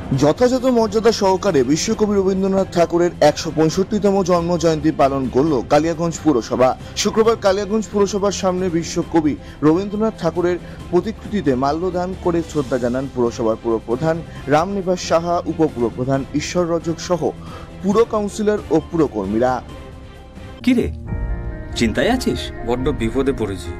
যথাযথ মর্যাদা সহকারে বিশ্বকবি রবীন্দ্রনাথ ঠাকুরের ১৬৫তম জন্মজয়ন্তী পালন করল কালিয়াগঞ্জ পুরসভা। শুক্রবার কালিয়াগঞ্জ পুরসভার সামনে বিশ্বকবি রবীন্দ্রনাথ ঠাকুরের প্রতিকৃতিতে মাল্যদান করে শ্রদ্ধা জানান পুরসভার পুরপ্রধান রামনিবাস সাহা, উপপুরপ্রধান ঈশ্বর রজক সহ পুর কাউন্সিলর ও পুরকর্মীরা। কিরে, চিন্তায় আছিস? বড্ড বিপদে পড়েছি।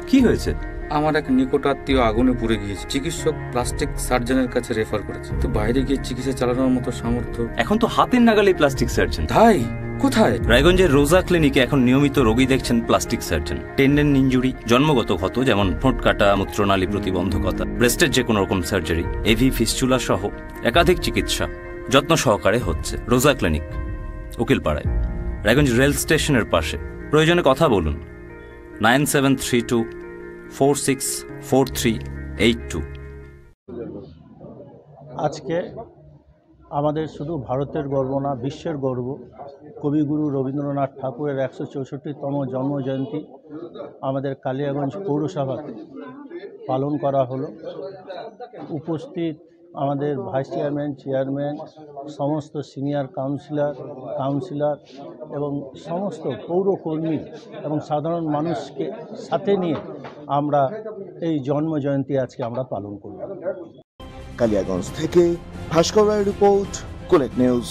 কি হয়েছে? আমার এক নিকটাত্মীয় আগুনে পুড়ে গিয়েছে। চিকিৎসক প্লাস্টিক সার্জনের কাছে রেফার করেছে, তো বাইরে গিয়ে চিকিৎসা চালানোর মতো সামর্থ্য এখন তো হাতের নাগালে প্লাস্টিক সার্জন। তাই কোথায়? রায়গঞ্জের রোজা ক্লিনিকে এখন নিয়মিত রোগী দেখছেন প্লাস্টিক সার্জন। টেন্ডেন ইনজুরি, জন্মগত ক্ষত যেমন ঠোঁট কাটা, মূত্রনালী প্রতিবন্ধকতা, ব্রেস্টের যে কোনো রকম সার্জারি, এভি ফিস্চুলা সহ একাধিক চিকিৎসা যত্ন সহকারে হচ্ছে রোজা ক্লিনিক, উকিলপাড়ায়, রায়গঞ্জ রেল স্টেশনের পাশে। প্রয়োজনে কথা বলুন 9732464382। আজকে আমাদের শুধু ভারতের গর্ব না, বিশ্বের গর্ব। কবিগুরু রবীন্দ্রনাথ ঠাকুরের ১৬৪তম জন্মজয়ন্তী আমাদের কালিয়াগঞ্জ পৌরসভাতে পালন করা হলো। উপস্থিত আমাদের ভাইস চেয়ারম্যান, চেয়ারম্যান, সমস্ত সিনিয়র কাউন্সিলর এবং সমস্ত পৌরকর্মী এবং সাধারণ মানুষকে সাথে নিয়ে আমরা এই জন্মজয়ন্তী আজকে আমরা পালন করলাম। কালিয়াগঞ্জ থেকে ভাস্কর রায়ের রিপোর্ট, কোলেট নিউজ।